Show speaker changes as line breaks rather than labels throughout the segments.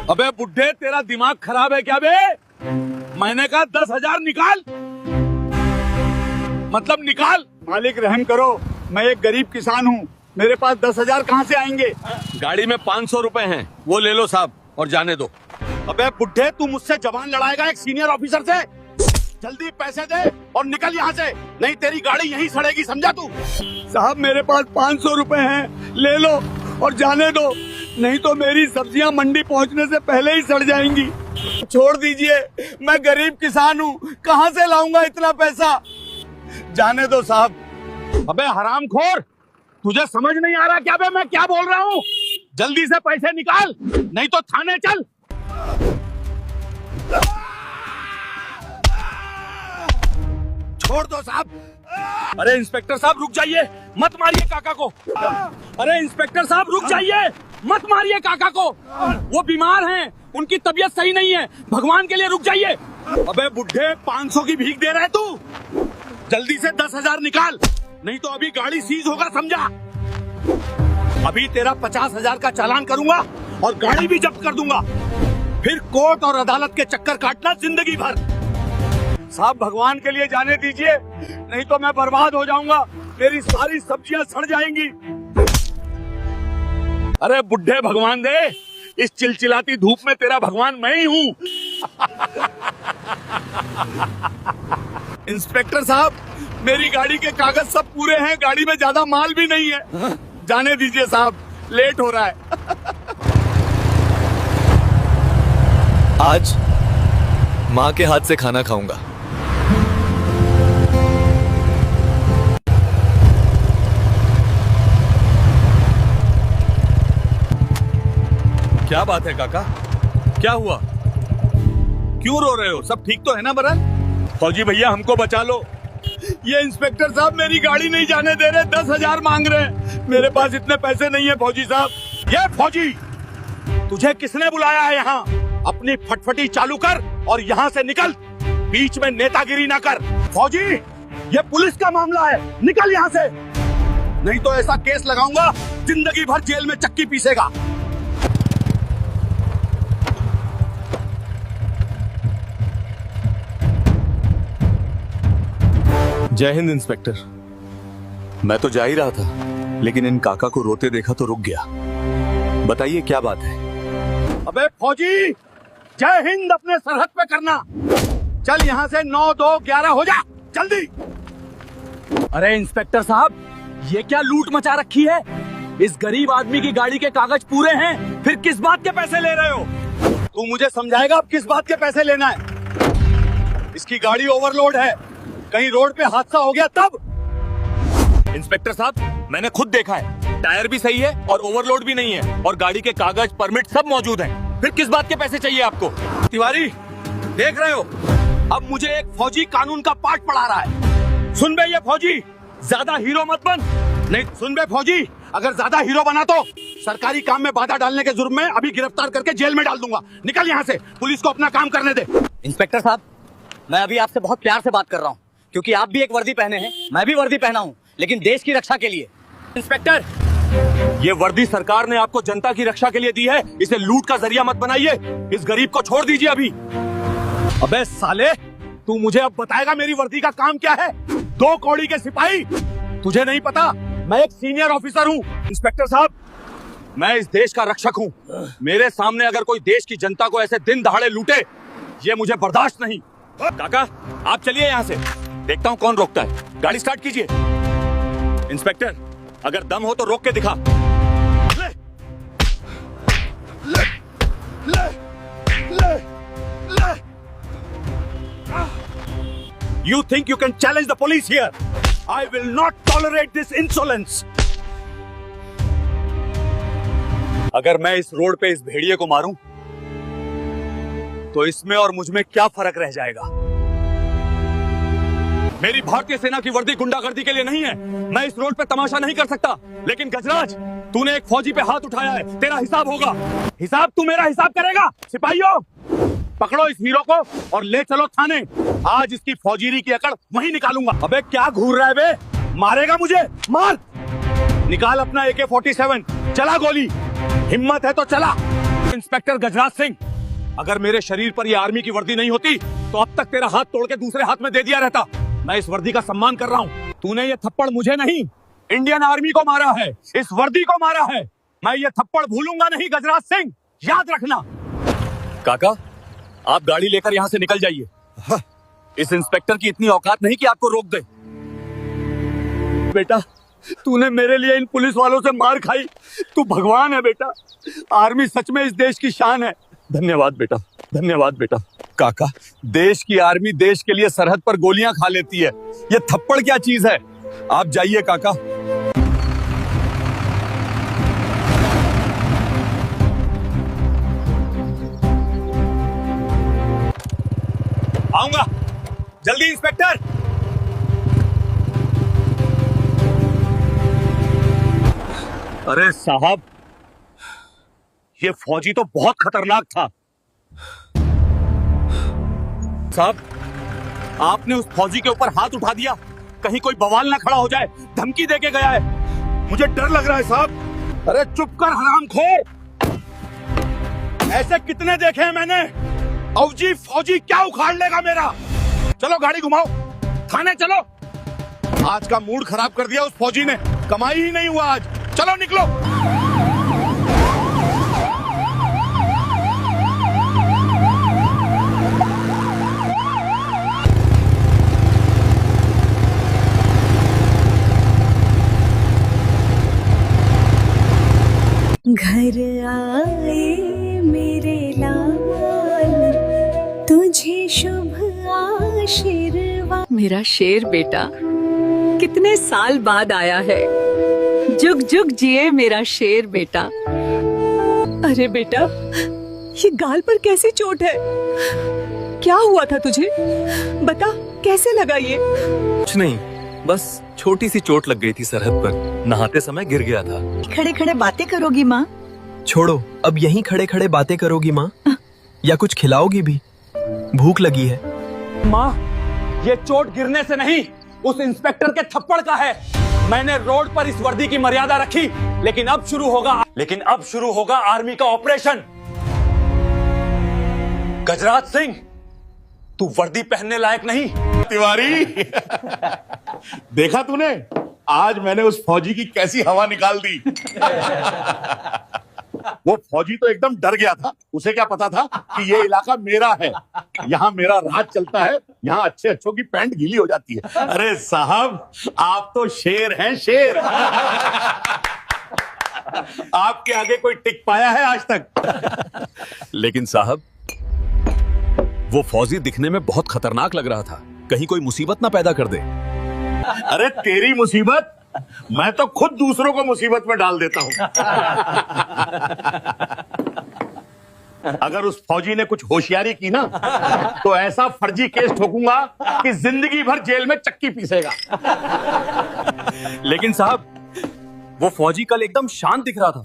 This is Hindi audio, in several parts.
अबे बुड्ढे, तेरा दिमाग खराब है क्या बे? मैंने कहा 10,000 निकाल, मतलब निकाल।
मालिक रहम करो, मैं एक गरीब किसान हूँ, मेरे पास 10,000 कहाँ से आएंगे?
गाड़ी में 500 रुपए हैं, वो ले लो साहब और जाने दो।
अबे बुड्ढे, तू मुझसे जबान लड़ाएगा एक सीनियर ऑफिसर से? जल्दी पैसे दे और निकल यहाँ से, नहीं तेरी गाड़ी यहीं सड़ेगी, समझा तू? साहब मेरे पास 500 रुपए हैं, ले लो और जाने दो, नहीं तो मेरी सब्जियां मंडी पहुंचने से पहले ही सड़ जाएंगी। छोड़ दीजिए, मैं गरीब किसान हूँ, कहाँ से लाऊंगा इतना पैसा? जाने दो साहब।
अबे हरामखोर, तुझे समझ नहीं आ रहा क्या बे मैं क्या बोल रहा हूँ? जल्दी से पैसे निकाल, नहीं तो थाने चल।
छोड़ दो साहब।
अरे इंस्पेक्टर साहब रुक जाइए, मत मारिए काका को। अरे इंस्पेक्टर साहब रुक जाइए, मत मारिए काका को, वो बीमार हैं, उनकी तबीयत सही नहीं है, भगवान के लिए रुक जाइए।
अबे बुड्ढे, 500 की भीख दे रहा है तू? जल्दी से 10,000 निकाल, नहीं तो अभी गाड़ी सीज होगा, समझा? अभी तेरा 50,000 का चालान करूंगा और गाड़ी भी जब्त कर दूंगा, फिर कोर्ट और अदालत के चक्कर काटना जिंदगी भर। साहब भगवान के लिए जाने दीजिए, नहीं तो मैं बर्बाद हो जाऊंगा, मेरी सारी सब्जियां सड़ जाएंगी।
अरे बुड्ढे भगवान दे, इस चिलचिलाती धूप में तेरा भगवान मैं ही हूँ।
इंस्पेक्टर साहब, मेरी गाड़ी के कागज सब पूरे हैं, गाड़ी में ज्यादा माल भी नहीं है, जाने दीजिए साहब, लेट हो रहा है।
आज माँ के हाथ से खाना खाऊंगा।
क्या बात है काका, क्या हुआ? क्यों रो रहे हो? सब ठीक तो है ना बरन?
फौजी भैया हमको बचा लो, ये इंस्पेक्टर साहब मेरी गाड़ी नहीं जाने दे रहे, 10,000 मांग रहे हैं, मेरे पास इतने पैसे नहीं है फौजी साहब। ये फौजी, तुझे किसने बुलाया है यहाँ? अपनी फटफटी चालू कर और यहाँ से निकल, बीच में नेतागिरी ना कर। फौजी, ये पुलिस का मामला है, निकल यहाँ से, नहीं तो ऐसा केस लगाऊंगा जिंदगी भर जेल में चक्की पीसेगा।
जय हिंद इंस्पेक्टर। मैं तो जा ही रहा था, लेकिन इन काका को रोते देखा तो रुक गया। बताइए क्या बात है?
अबे फौजी, जय हिंद अपने सरहद पे करना, चल यहाँ से 9, 2, 11 हो जा, जल्दी।
अरे इंस्पेक्टर साहब, ये क्या लूट मचा रखी है? इस गरीब आदमी की गाड़ी के कागज पूरे हैं, फिर किस बात के पैसे ले रहे हो?
तू मुझे समझाएगा अब किस बात के पैसे लेना है? इसकी गाड़ी ओवरलोड है, कहीं रोड पे हादसा हो गया तब।
इंस्पेक्टर साहब, मैंने खुद देखा है, टायर भी सही है और ओवरलोड भी नहीं है, और गाड़ी के कागज परमिट सब मौजूद हैं। फिर किस बात के पैसे चाहिए आपको?
तिवारी, देख रहे हो, अब मुझे एक फौजी कानून का पाठ पढ़ा रहा है। सुन बे ये फौजी, ज्यादा हीरो मत बन। नहीं सुन बे फौजी, अगर ज्यादा हीरो बना तो सरकारी काम में बाधा डालने के जुर्म में अभी गिरफ्तार करके जेल में डाल दूंगा। निकल यहाँ से, पुलिस को अपना काम करने दे।
इंस्पेक्टर साहब, मैं अभी आपसे बहुत प्यार से बात कर रहा हूँ, क्योंकि आप भी एक वर्दी पहने हैं, मैं भी वर्दी पहना हूँ, लेकिन देश की रक्षा के लिए।
इंस्पेक्टर, ये वर्दी सरकार ने आपको जनता की रक्षा के लिए दी है, इसे लूट का जरिया मत बनाइए। इस गरीब को छोड़ दीजिए अभी।
अबे साले, तू मुझे अब बताएगा मेरी वर्दी का काम क्या है? 2 कौड़ी के सिपाही, तुझे नहीं पता मैं एक सीनियर ऑफिसर हूँ।
इंस्पेक्टर साहब, मैं इस देश का रक्षक हूँ, मेरे सामने अगर कोई देश की जनता को ऐसे दिन दहाड़े लूटे, ये मुझे बर्दाश्त नहीं। काका, आप चलिए यहाँ से, देखता हूँ कौन रोकता है। गाड़ी स्टार्ट कीजिए। इंस्पेक्टर, अगर दम हो तो रोक के दिखा।
ले, ले, ले, ले, ले। You think you can challenge the police here? I will not tolerate this insolence.
अगर मैं इस रोड पे इस भेड़िए को मारूं, तो इसमें और मुझ में क्या फर्क रह जाएगा? मेरी भारतीय सेना की वर्दी गुंडागर्दी के लिए नहीं है, मैं इस रोड पे तमाशा नहीं कर सकता। लेकिन गजराज, तूने एक फौजी पे हाथ उठाया है, तेरा हिसाब होगा।
हिसाब तू मेरा हिसाब करेगा? सिपाहियों, पकड़ो इस हीरो को और ले चलो थाने। आज इसकी फौजीरी की अकड़ वहीं निकालूंगा। अबे क्या घूर रहा है बे? मारेगा मुझे? मार। निकाल अपना AK-47, चला गोली, हिम्मत है तो चला।
इंस्पेक्टर गजराज सिंह, अगर मेरे शरीर पर यह आर्मी की वर्दी नहीं होती तो अब तक तेरा हाथ तोड़ के दूसरे हाथ में दे दिया रहता। मैं इस वर्दी का सम्मान कर रहा हूँ। तूने ये थप्पड़ मुझे नहीं, इंडियन आर्मी को मारा है, इस वर्दी को मारा है। मैं ये थप्पड़ भूलूंगा नहीं गजराज सिंह, याद रखना। काका, आप गाड़ी लेकर यहाँ से निकल जाइए। इस इंस्पेक्टर की इतनी औकात नहीं कि आपको रोक दे। बेटा, तूने मेरे लिए इन पुलिस वालों से मार खाई, तू भगवान है बेटा। आर्मी सच में इस देश की शान है। धन्यवाद बेटा, धन्यवाद बेटा। काका, देश की आर्मी देश के लिए सरहद पर गोलियां खा लेती है, ये थप्पड़ क्या चीज है। आप जाइए काका। आऊंगा जल्दी इंस्पेक्टर। अरे साहब, ये फौजी तो बहुत खतरनाक था। साहब, आपने उस फौजी के ऊपर हाथ उठा दिया, कहीं कोई बवाल ना खड़ा हो जाए। धमकी देके गया है, मुझे डर लग रहा है साहब। अरे चुप कर हरामखोर, ऐसे कितने देखे हैं मैंने। फौजी फौजी क्या उखाड़ लेगा मेरा। चलो गाड़ी घुमाओ, थाने चलो। आज का मूड खराब कर दिया उस फौजी ने, कमाई ही नहीं हुआ आज। चलो निकलो।
घर आए मेरे लाल, तुझे शुभ आशीर्वाद। मेरा शेर बेटा कितने साल बाद आया है। जुग जुग जिए मेरा शेर बेटा। अरे बेटा, ये गाल पर कैसी चोट है? क्या हुआ था तुझे? बता, कैसे लगा ये?
कुछ नहीं, बस छोटी सी चोट लग गई थी सरहद पर, नहाते समय गिर गया था।
खड़े खड़े बातें करोगी माँ?
छोड़ो, अब यहीं खड़े खड़े बातें करोगी माँ, या कुछ खिलाओगी भी? भूख लगी है।
माँ, ये चोट गिरने से नहीं, उस इंस्पेक्टर के थप्पड़ का है। मैंने रोड पर इस वर्दी की मर्यादा रखी, लेकिन अब शुरू होगा आर्मी का ऑपरेशन। गजराज सिंह, तू वर्दी पहनने लायक नहीं।
तिवारी, देखा तूने आज मैंने उस फौजी की कैसी हवा निकाल दी। वो फौजी तो एकदम डर गया था। उसे क्या पता था कि ये इलाका मेरा है, यहाँ मेरा राज चलता है, यहाँ अच्छे अच्छों की पैंट गीली हो जाती है। अरे साहब, आप तो शेर हैं, शेर। आपके आगे कोई टिक पाया है आज तक?
लेकिन साहब, वो फौजी दिखने में बहुत खतरनाक लग रहा था, कहीं कोई मुसीबत ना पैदा कर दे।
अरे तेरी मुसीबत, मैं तो खुद दूसरों को मुसीबत में डाल देता हूं। अगर उस फौजी ने कुछ होशियारी की ना, तो ऐसा फर्जी केस ठोकूंगा कि जिंदगी भर जेल में चक्की पीसेगा।
लेकिन साहब, वो फौजी कल एकदम शांत दिख रहा था,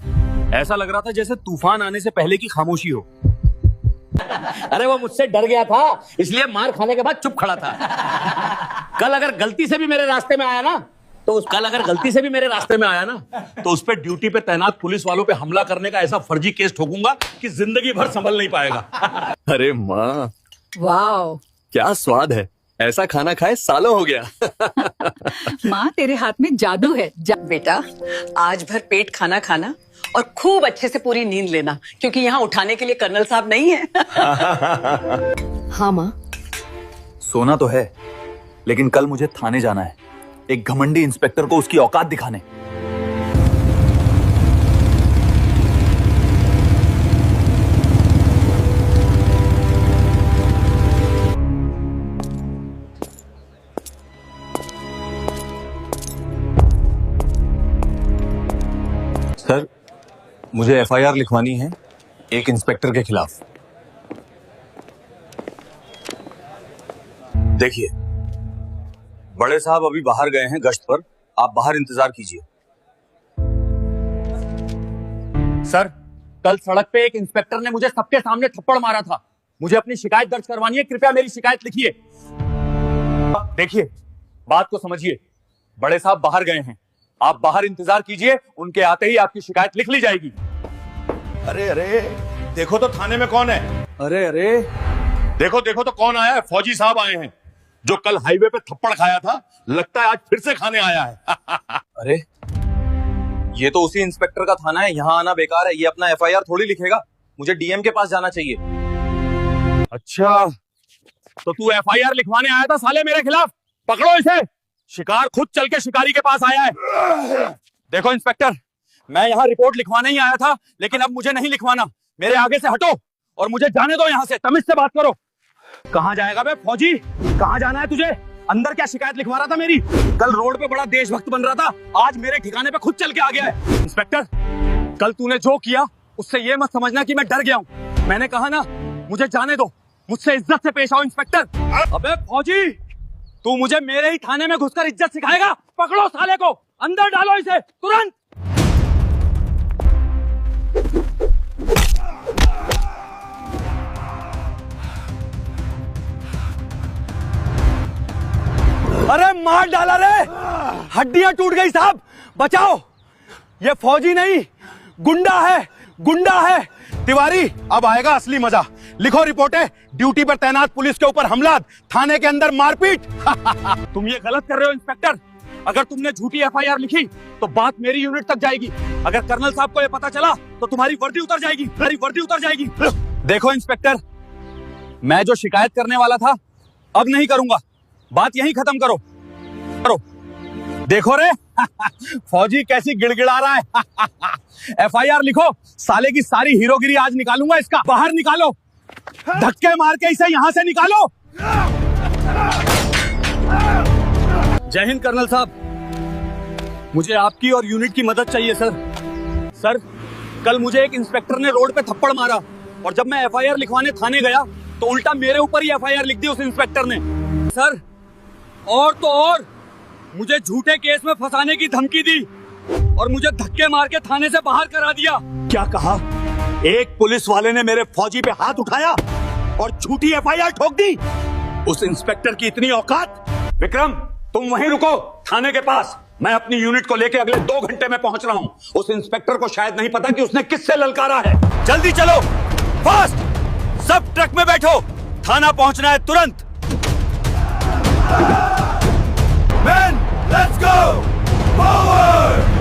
ऐसा लग रहा था जैसे तूफान आने से पहले की खामोशी हो।
अरे वो मुझसे डर गया था, इसलिए मार खाने के बाद चुप खड़ा था। कल अगर गलती से भी मेरे रास्ते में आया ना, तो
उस पे ड्यूटी पे तैनात पुलिस वालों पे हमला करने का ऐसा फर्जी केस ठोकूंगा कि जिंदगी भर संभल नहीं पाएगा।
अरे माँ,
वाह,
क्या स्वाद है, ऐसा खाना खाए सालों हो गया।
माँ तेरे हाथ में जादू है।
बेटा, आज भर पेट खाना खाना और खूब अच्छे से पूरी नींद लेना, क्योंकि यहाँ उठाने के लिए कर्नल साहब नहीं है।
हाँ माँ।
सोना तो है, लेकिन कल मुझे थाने जाना है, एक घमंडी इंस्पेक्टर को उसकी औकात दिखाने। सर, मुझे एफआईआर लिखवानी है एक इंस्पेक्टर के खिलाफ। देखिए, बड़े साहब अभी बाहर गए हैं गश्त पर, आप बाहर इंतजार कीजिए।
सर, कल सड़क पे एक इंस्पेक्टर ने मुझे सबके सामने थप्पड़ मारा था। मुझे अपनी शिकायत दर्ज करवानी है, कृपया मेरी शिकायत लिखिए। देखिए, बात को समझिए, बड़े साहब बाहर गए हैं, आप बाहर इंतजार कीजिए, उनके आते ही आपकी शिकायत लिख ली जाएगी।
अरे अरे, देखो तो थाने में कौन है।
अरे अरे,
देखो देखो तो कौन आया है। फौजी साहब आए हैं, जो कल हाईवे पे थप्पड़ खाया था, लगता है आज फिर से खाने आया है।
अरे ये तो उसी इंस्पेक्टर का थाना है, यहाँ आना बेकार है। ये अपना एफआईआर थोड़ी लिखेगा, मुझे डीएम के पास जाना चाहिए।
अच्छा, तो तू एफआईआर लिखवाने आया था साले मेरे खिलाफ? पकड़ो इसे। शिकार खुद चल के शिकारी के पास आया है।
देखो इंस्पेक्टर, मैं यहाँ रिपोर्ट लिखवाने ही आया था, लेकिन अब मुझे नहीं लिखवाना। मेरे आगे से हटो और मुझे जाने दो यहाँ से। तमीज से बात करो। कहाँ जाएगा बे फौजी? कहाँ जाना है तुझे? अंदर क्या शिकायत लिखवा रहा था मेरी? कल रोड पे बड़ा देशभक्त बन रहा था, आज मेरे ठिकाने पे खुद चल के आ गया है। इंस्पेक्टर, कल तूने जो किया उससे ये मत समझना कि मैं डर गया हूँ। मैंने कहा ना, मुझे जाने दो, मुझसे इज्जत से पेश आओ। इंस्पेक्टर। अबे फौजी, तू मुझे मेरे ही थाने में घुसकर इज्जत सिखाएगा? पकड़ो साले को, अंदर डालो इसे तुरंत।
अरे मार डाला रे, हड्डियां टूट गई साहब, बचाओ। ये फौजी नहीं, गुंडा है, गुंडा है। तिवारी, अब आएगा असली मजा। लिखो रिपोर्टें। ड्यूटी पर तैनात पुलिस के ऊपर हमला, थाने के अंदर मारपीट।
तुम ये गलत कर रहे हो इंस्पेक्टर। अगर तुमने झूठी एफआईआर लिखी तो बात मेरी यूनिट तक जाएगी। अगर कर्नल साहब को ये पता चला तो तुम्हारी वर्दी उतर जाएगी, मेरी वर्दी उतर जाएगी। देखो इंस्पेक्टर, मैं जो शिकायत करने वाला था अब नहीं करूंगा। बात यहीं खत्म करो। देखो रे फौजी कैसी गिड़गिड़ा रहा है। एफआईआर लिखो, साले की सारी हीरोगिरी आज निकालूंगा इसका। बाहर निकालो, धक्के मार के इसे यहां से निकालो। जय हिंद कर्नल साहब, मुझे आपकी और यूनिट की मदद चाहिए सर। कल मुझे एक इंस्पेक्टर ने रोड पे थप्पड़ मारा और जब मैं एफआईआर लिखवाने थाने गया तो उल्टा मेरे ऊपर ही एफआईआर लिख दी उस इंस्पेक्टर ने। सर, और तो और मुझे झूठे केस में फंसाने की धमकी दी और मुझे धक्के मार के थाने से बाहर करा दिया।
क्या कहा? एक पुलिस वाले ने मेरे फौजी पे हाथ उठाया और झूठी एफआईआर ठोक दी। उस इंस्पेक्टर की इतनी औकात। विक्रम, तुम वहीं रुको थाने के पास। मैं अपनी यूनिट को लेके अगले 2 घंटे में पहुंच रहा हूं। उस इंस्पेक्टर को शायद नहीं पता कि उसने किससे ललकारा है। जल्दी चलो, फास्ट। सब ट्रक में बैठो, थाना पहुंचना है तुरंत। Men, let's go! Forward!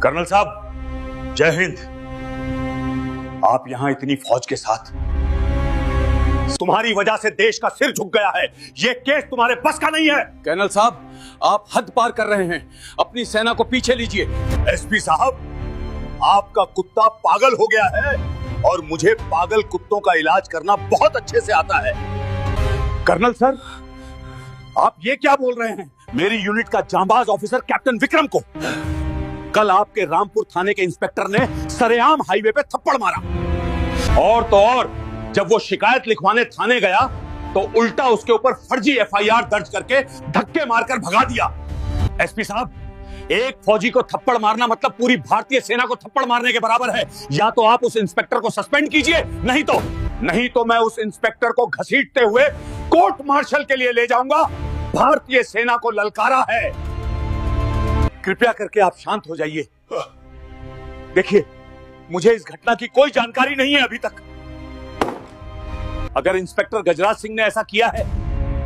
Colonel साहब, जय हिंद। आप यहां इतनी फौज के साथ, तुम्हारी वजह से देश का सिर झुक गया है। ये केस तुम्हारे बस का नहीं है।
कर्नल साहब, आप हद पार कर रहे हैं। अपनी सेना को पीछे लीजिए।
एसपी साहब, आपका कुत्ता पागल हो गया है और मुझे पागल कुत्तों का इलाज करना बहुत अच्छे से आता है। कर्नल सर, आप ये क्या बोल रहे हैं? मेरी यूनिट का जांबाज ऑफिसर कैप्टन विक्रम को कल आपके रामपुर थाने के इंस्पेक्टर ने सरेआम हाईवे पे थप्पड़ मारा। और तो और, जब वो शिकायत लिखवाने थाने गया तो उल्टा उसके ऊपर फर्जी एफआईआर दर्ज करके धक्के मारकर भगा दिया। एसपी साहब, एक फौजी को थप्पड़ मारना मतलब पूरी भारतीय सेना को थप्पड़ मारने के बराबर है। या तो आप उस इंस्पेक्टर को सस्पेंड कीजिए, नहीं तो मैं उस इंस्पेक्टर को घसीटते हुए कोर्ट मार्शल के लिए ले जाऊंगा। भारतीय सेना को ललकारा है। कृपया करके आप शांत हो जाइए। देखिए, मुझे इस घटना की कोई जानकारी नहीं है अभी तक। अगर इंस्पेक्टर गजराज सिंह ने ऐसा किया है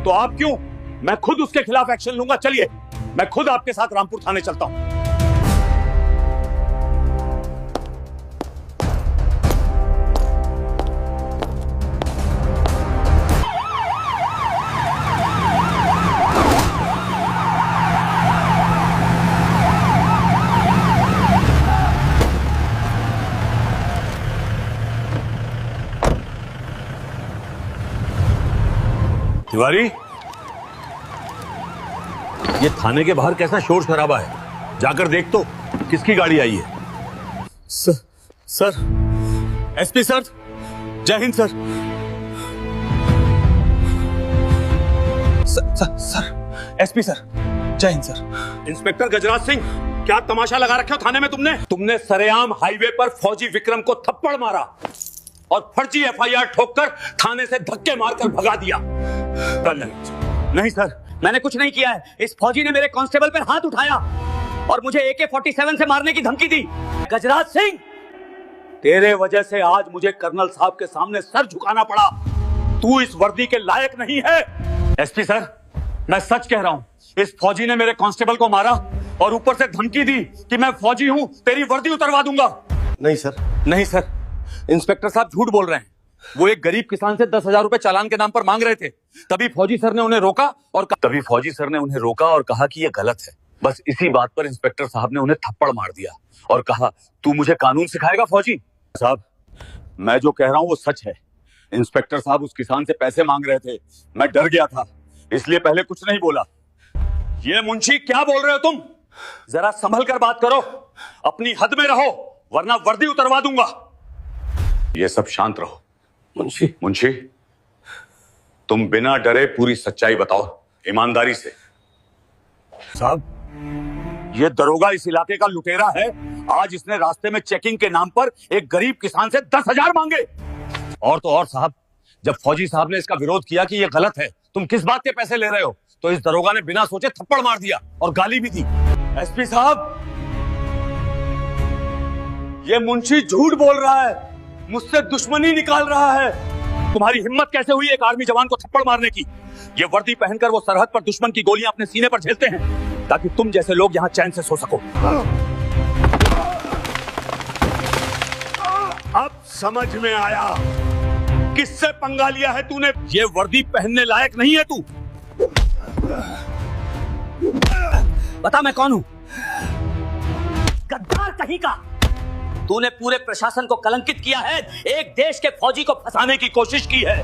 तो आप क्यों? मैं खुद उसके खिलाफ एक्शन लूंगा। चलिए, मैं खुद आपके साथ रामपुर थाने चलता हूं। तिवारी, ये थाने के बाहर कैसा शोर शराबा है? जाकर देख तो किसकी गाड़ी आई है।
सर, एसपी सर, जय Hind sir. Sir, SP sir, जय हिंद सर।
इंस्पेक्टर गजराज सिंह, क्या तमाशा लगा रखे हो थाने में तुमने सरेआम हाईवे पर फौजी विक्रम को थप्पड़ मारा और फर्जी एफआईआर ठोककर थाने से धक्के मारकर भगा दिया।
नहीं सर, मैंने कुछ नहीं किया है। इस फौजी ने मेरे कांस्टेबल पर हाथ उठाया और मुझे AK-47 से मारने की धमकी दी। गजराज सिंह, तेरे वजह से आज मुझे कर्नल साहब के सामने सर झुकाना पड़ा। तू इस वर्दी के लायक नहीं है। एसपी सर, मैं सच कह रहा हूं, इस फौजी ने मेरे कांस्टेबल को मारा और ऊपर से धमकी दी कि मैं फौजी हूं, तेरी वर्दी उतरवा दूंगा।
नहीं सर,
नहीं सर, इंस्पेक्टर साहब झूठ बोल रहे हैं। वो एक गरीब किसान से 10,000 रुपए चालान के नाम पर मांग रहे थे। तभी फौजी सर ने उन्हें रोका और कहा कि ये गलत है। बस इसी बात पर इंस्पेक्टर साहब ने उन्हें थप्पड़ मार दिया और कहा, तू मुझे कानून सिखाएगा फौजी? साहब, मैं जो कह रहा हूं वो सच है। इंस्पेक्टर साहब उस किसान से पैसे मांग रहे थे। मैं डर गया था, इसलिए पहले कुछ नहीं बोला। ये मुंशी, क्या बोल रहे हो तुम? जरा संभल कर बात करो, अपनी हद में रहो, वरना वर्दी उतरवा दूंगा। ये सब शांत रहो। मुंशी, तुम बिना डरे पूरी सच्चाई बताओ, ईमानदारी से। साहब, ये दरोगा इस इलाके का लुटेरा है। आज इसने रास्ते में चेकिंग के नाम पर एक गरीब किसान से 10,000 मांगे। और तो और साहब, जब फौजी साहब ने इसका विरोध किया कि ये गलत है, तुम किस बात के पैसे ले रहे हो, तो इस दरोगा ने बिना सोचे थप्पड़ मार दिया और गाली भी दी। एसपी साहब, ये मुंशी झूठ बोल रहा है, मुझसे दुश्मनी निकाल रहा है। तुम्हारी हिम्मत कैसे हुई एक आर्मी जवान को थप्पड़ मारने की? ये वर्दी पहनकर वो सरहद पर दुश्मन की गोलियां अपने सीने पर झेलते हैं ताकि तुम जैसे लोग यहां चैन से सो सको।
अब समझ में आया किससे पंगा लिया है तूने। ये वर्दी पहनने लायक नहीं है तू।
बता मैं कौन हूं? गद्दार कहीं का। तूने पूरे प्रशासन को कलंकित किया है, एक देश के फौजी को फंसाने की कोशिश की है।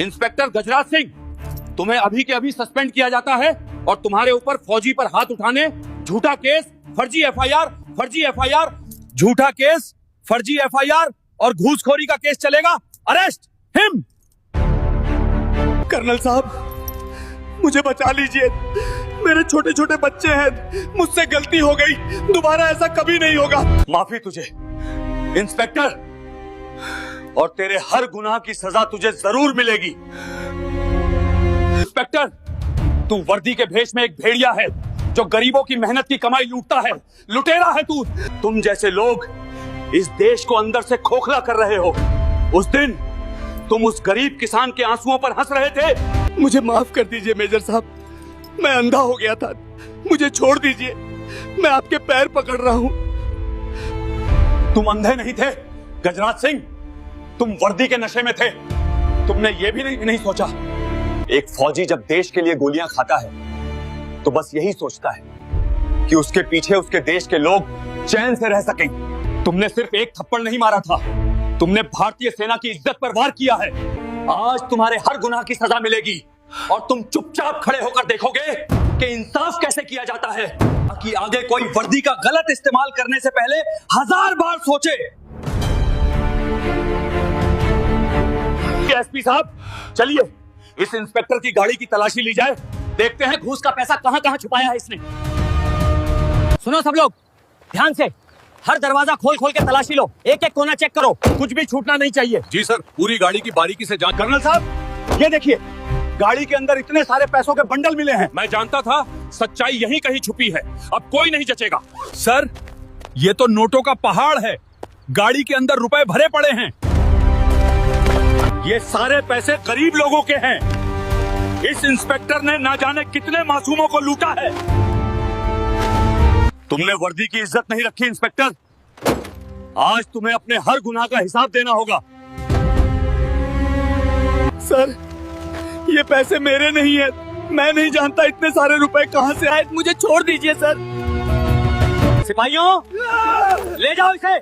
इंस्पेक्टर गजराज सिंह, तुम्हें अभी के अभी सस्पेंड किया जाता है और तुम्हारे ऊपर फौजी पर हाथ उठाने, झूठा केस, फर्जी एफआईआर, झूठा केस, फर्जी एफआईआर और घूसखोरी का केस चलेगा। Arrest him.
कर्नल साहब, मुझे बचा लीजिए, मेरे छोटे छोटे बच्चे हैं, मुझसे गलती हो गई, दोबारा ऐसा कभी नहीं होगा।
माफी तुझे इंस्पेक्टर, और तेरे हर गुनाह की सजा तुझे जरूर मिलेगी। इंस्पेक्टर, तू वर्दी के भेष में एक भेड़िया है जो गरीबों की मेहनत की कमाई लूटता है। लुटेरा है तू। तुम जैसे लोग इस देश को अंदर से खोखला कर रहे हो। उस दिन तुम उस गरीब किसान के आंसुओं पर हंस रहे थे।
मुझे माफ कर दीजिए मेजर साहब, मैं अंधा हो गया था, मुझे छोड़ दीजिए, मैं आपके पैर पकड़ रहा हूं।
तुम अंधे नहीं थे गजराज सिंह, तुम वर्दी के नशे में थे। तुमने ये भी नहीं सोचा, एक फौजी जब देश के लिए गोलियां खाता है तो बस यही सोचता है कि उसके पीछे उसके देश के लोग चैन से रह सकें। तुमने सिर्फ एक थप्पड़ नहीं मारा था, तुमने भारतीय सेना की इज्जत पर वार किया है। आज तुम्हारे हर गुनाह की सजा मिलेगी और तुम चुपचाप खड़े होकर देखोगे कि इंसाफ कैसे किया जाता है, ताकि आगे कोई वर्दी का गलत इस्तेमाल करने से पहले 1000 बार सोचे। एसपी साहब, चलिए इस इंस्पेक्टर की गाड़ी की तलाशी ली जाए, देखते हैं घूस का पैसा कहां कहां छुपाया है इसने। सुनो सब लोग, ध्यान से, हर दरवाजा खोल खोल के तलाशी लो, एक एक कोना चेक करो, कुछ भी छूटना नहीं चाहिए।
जी सर, पूरी गाड़ी की बारीकी से जांच।
कर्नल साहब, ये देखिए, गाड़ी के अंदर इतने सारे पैसों के बंडल मिले हैं।
मैं जानता था सच्चाई यहीं कहीं छुपी है, अब कोई नहीं जचेगा।
सर, ये तो नोटों का पहाड़ है, गाड़ी के अंदर रुपए भरे पड़े हैं।
ये सारे पैसे गरीब लोगों के हैं। इस इंस्पेक्टर ने ना जाने कितने मासूमों को लूटा है। तुमने वर्दी की इज्जत नहीं रखी इंस्पेक्टर, आज तुम्हें अपने हर गुनाह का हिसाब देना होगा।
सर, ये पैसे मेरे नहीं है, मैं नहीं जानता इतने सारे रुपए कहां से आए, मुझे छोड़ दीजिए सर।
सिपाहियों, ले जाओ इसे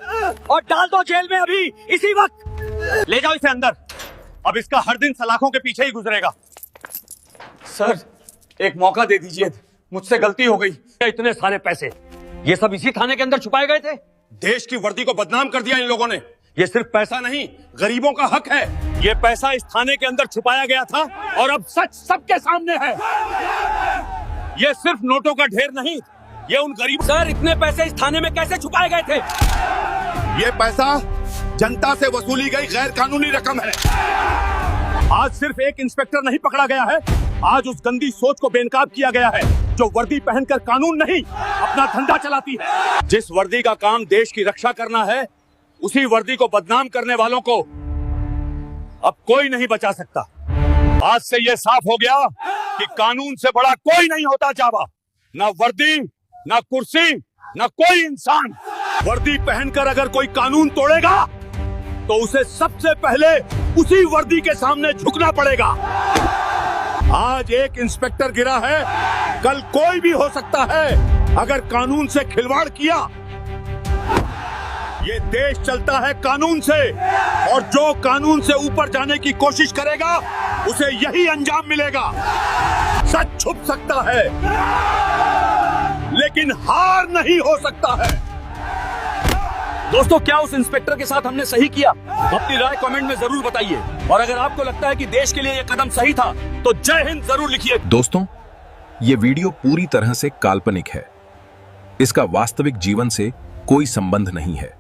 और डाल दो जेल में अभी, इसी वक्त ले जाओ इसे अंदर। अब इसका हर दिन सलाखों के पीछे ही गुजरेगा। सर एक मौका दे दीजिए, मुझसे गलती हो गई। इतने सारे पैसे ये सब इसी थाने के अंदर छुपाए गए थे।
देश की वर्दी को बदनाम कर दिया इन लोगों ने। ये सिर्फ पैसा नहीं, गरीबों का हक है। ये पैसा इस थाने के अंदर छुपाया गया था और अब सच सबके सामने है। ये सिर्फ नोटों का ढेर नहीं, ये उन गरीब।
सर इतने पैसे इस थाने में कैसे छुपाए गए थे?
ये पैसा जनता से वसूली गई गैर कानूनी रकम है। आज सिर्फ एक इंस्पेक्टर नहीं पकड़ा गया है, आज उस गंदी सोच को बेनकाब किया गया है जो वर्दी पहनकर कानून नहीं अपना धंधा चलाती है। जिस वर्दी का काम देश की रक्षा करना है, उसी वर्दी को बदनाम करने वालों को अब कोई नहीं बचा सकता। आज से ये साफ हो गया कि कानून से बड़ा कोई नहीं होता जावा। ना वर्दी, ना कुर्सी, ना कोई इंसान। वर्दी पहनकर अगर कोई कानून तोड़ेगा तो उसे सबसे पहले उसी वर्दी के सामने झुकना पड़ेगा। आज एक इंस्पेक्टर गिरा है, कल कोई भी हो सकता है। अगर कानून से खिलवाड़ किया, ये देश चलता है कानून से, और जो कानून से ऊपर जाने की कोशिश करेगा उसे यही अंजाम मिलेगा। सच छुप सकता है लेकिन हार नहीं हो सकता है।
दोस्तों क्या उस इंस्पेक्टर के साथ हमने सही किया? अपनी राय कमेंट में जरूर बताइए, और अगर आपको लगता है कि देश के लिए यह कदम सही था तो जय हिंद जरूर लिखिए।
दोस्तों, ये वीडियो पूरी तरह से काल्पनिक है। इसका वास्तविक जीवन से कोई संबंध नहीं है।